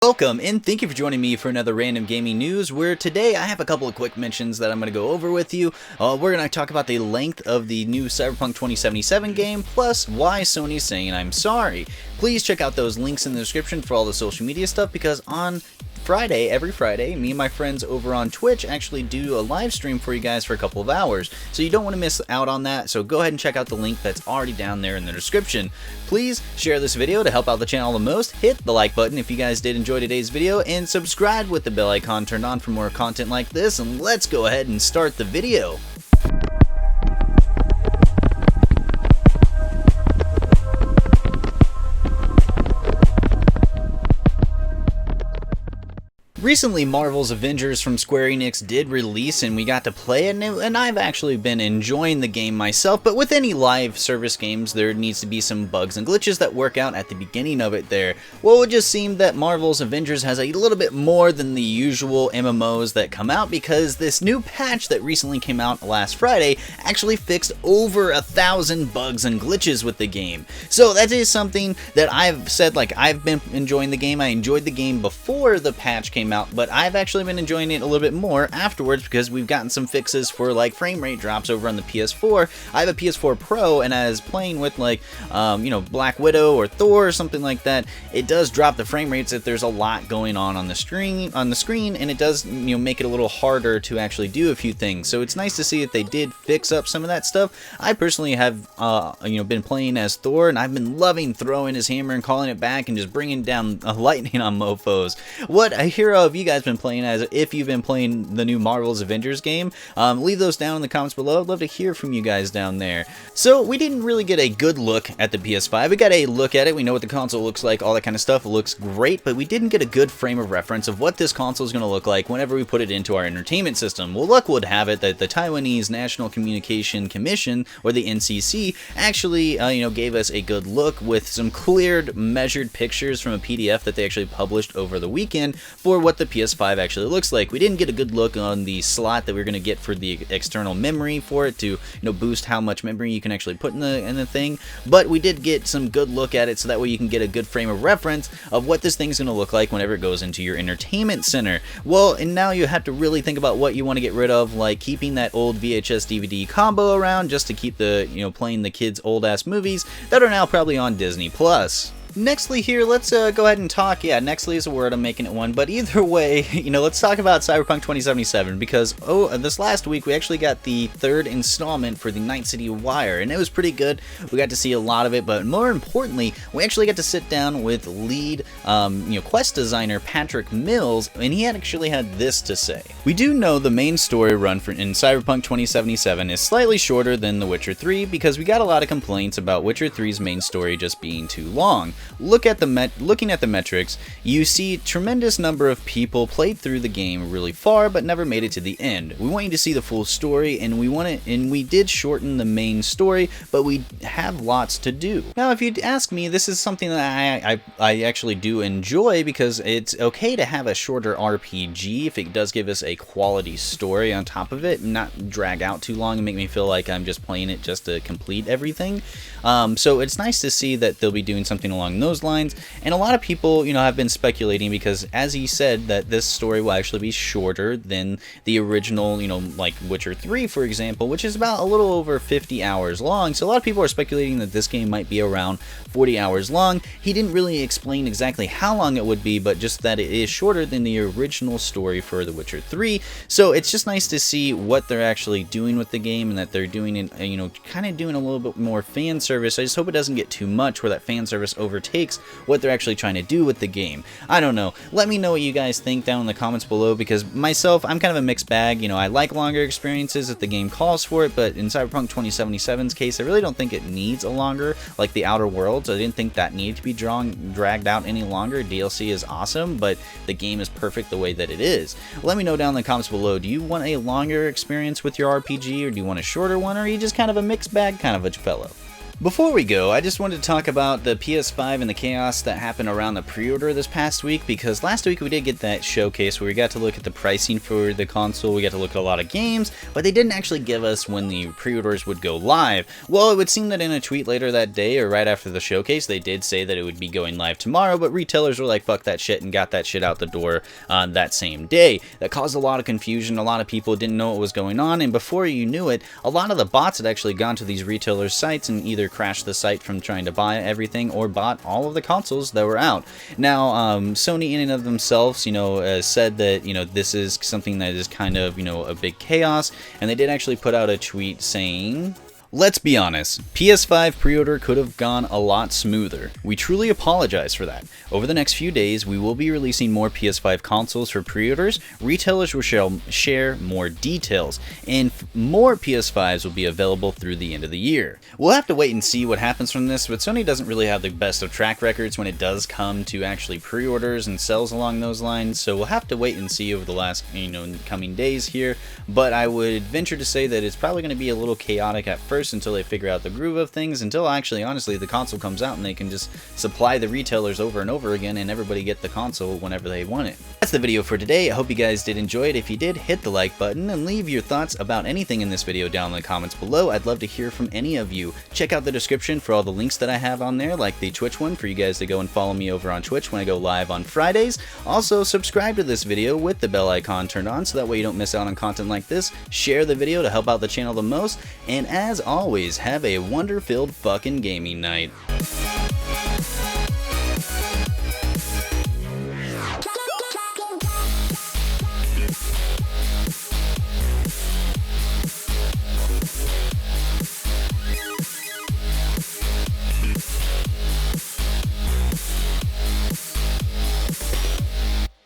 Welcome, and thank you for joining me for another random gaming news, where today I have a couple of quick mentions that I'm going to go over with you. We're going to talk about the length of the new Cyberpunk 2077 game, plus why Sony's saying I'm sorry. Please check out those links in the description for all the social media stuff, because on every Friday, me and my friends over on Twitch actually do a live stream for you guys for a couple of hours, so you don't want to miss out on that. So go ahead and check out the link that's already down there in the description. Please share this video to help out the channel the most, hit the like button if you guys did enjoy today's video, and subscribe with the bell icon turned on for more content like this, and let's go ahead and start the video. Recently, Marvel's Avengers from Square Enix did release, and we got to play it, and I've actually been enjoying the game myself. But with any live service games, there needs to be some bugs and glitches that work out at the beginning of it there. Well, it just seemed that Marvel's Avengers has a little bit more than the usual MMOs that come out, because this new patch that recently came out last Friday actually fixed over 1,000 bugs and glitches with the game. So that is something that I've said, like, I've been enjoying the game. I enjoyed the game before the patch came out, but I've actually been enjoying it a little bit more afterwards, because we've gotten some fixes for like frame rate drops over on the PS4. I have a PS4 Pro, and as playing with like Black Widow or Thor or something like that, it does drop the frame rates if there's a lot going on the screen, and it does make it a little harder to actually do a few things. So it's nice to see that they did fix up some of that stuff. I personally have been playing as Thor, and I've been loving throwing his hammer and calling it back and just bringing down lightning on mofos. What a hero have you guys been playing as, if you've been playing the new Marvel's Avengers game? Leave those down in the comments below. I'd love to hear from you guys down there. So we didn't really get a good look at the PS5. We got a look at it. We know what the console looks like, all that kind of stuff. It looks great, but we didn't get a good frame of reference of what this console is going to look like whenever we put it into our entertainment system. Well, luck would have it that the Taiwanese National Communication Commission, or the NCC, actually gave us a good look with some cleared, measured pictures from a PDF that they actually published over the weekend for what the PS5 actually looks like. We didn't get a good look on the slot that we're going to get for the external memory for it to boost how much memory you can actually put in the thing, but we did get some good look at it, so that way you can get a good frame of reference of what this thing's going to look like whenever it goes into your entertainment center. Well, and now you have to really think about what you want to get rid of, like keeping that old VHS DVD combo around just to keep the playing the kids' old ass movies that are now probably on Disney Plus. Nextly here, let's go ahead and talk. Yeah, nextly is a word, I'm making it one, but either way, let's talk about Cyberpunk 2077, because this last week we actually got the third installment for the Night City Wire, and it was pretty good. We got to see a lot of it, but more importantly, we actually got to sit down with lead quest designer Patrick Mills, and he actually had this to say. We do know the main story run in Cyberpunk 2077 is slightly shorter than The Witcher 3, because we got a lot of complaints about Witcher 3's main story just being too long. Looking at the metrics, you see tremendous number of people played through the game really far but never made it to the end. We want you to see the full story, and we did shorten the main story, but we have lots to do. Now, if you'd ask me, this is something that I actually do enjoy, because it's okay to have a shorter RPG if it does give us a quality story on top of it, and not drag out too long and make me feel like I'm just playing it just to complete everything. So it's nice to see that they'll be doing something along those lines, and a lot of people have been speculating, because as he said, that this story will actually be shorter than the original, like Witcher 3 for example, which is about a little over 50 hours long. So a lot of people are speculating that this game might be around 40 hours long. He didn't really explain exactly how long it would be, but just that it is shorter than the original story for The Witcher 3. So it's just nice to see what they're actually doing with the game, and that they're doing it, kind of doing a little bit more fan service. I just hope it doesn't get too much where that fan service overtakes what they're actually trying to do with the game. I don't know. Let me know what you guys think down in the comments below, because myself, I'm kind of a mixed bag. I like longer experiences if the game calls for it, but in Cyberpunk 2077's case, I really don't think it needs a longer, like the Outer Worlds. I didn't think that needed to be dragged out any longer. DLC is awesome, but the game is perfect the way that it is. Let me know down in the comments below, do you want a longer experience with your RPG, or do you want a shorter one, or are you just kind of a mixed bag kind of a fellow? Before we go, I just wanted to talk about the PS5 and the Chaos that happened around the pre-order this past week, because last week we did get that showcase where we got to look at the pricing for the console, we got to look at a lot of games, but they didn't actually give us when the pre-orders would go live. Well, it would seem that in a tweet later that day, or right after the showcase, they did say that it would be going live tomorrow, but retailers were like, fuck that shit, and got that shit out the door that same day. That caused a lot of confusion, a lot of people didn't know what was going on, and before you knew it, a lot of the bots had actually gone to these retailers' sites and either crashed the site from trying to buy everything or bought all of the consoles that were out. Now, Sony in and of themselves, said that, this is something that is kind of, a big chaos, and they did actually put out a tweet saying, "Let's be honest, PS5 pre-order could have gone a lot smoother. We truly apologize for that. Over the next few days, we will be releasing more PS5 consoles for pre-orders. Retailers will share more details, and more PS5s will be available through the end of the year." We'll have to wait and see what happens from this, but Sony doesn't really have the best of track records when it does come to actually pre-orders and sales along those lines, so we'll have to wait and see over the last, coming days here, but I would venture to say that it's probably going to be a little chaotic at first until they figure out the groove of things, until actually, honestly, the console comes out and they can just supply the retailers over and over again and everybody get the console whenever they want it. That's the video for today. I hope you guys did enjoy it. If you did, hit the like button and leave your thoughts about anything in this video down in the comments below. I'd love to hear from any of you. Check out the description for all the links that I have on there, like the Twitch one for you guys to go and follow me over on Twitch when I go live on Fridays. Also, subscribe to this video with the bell icon turned on so that way you don't miss out on content like this. Share the video to help out the channel the most, and as always, have a wonder-filled fucking gaming night.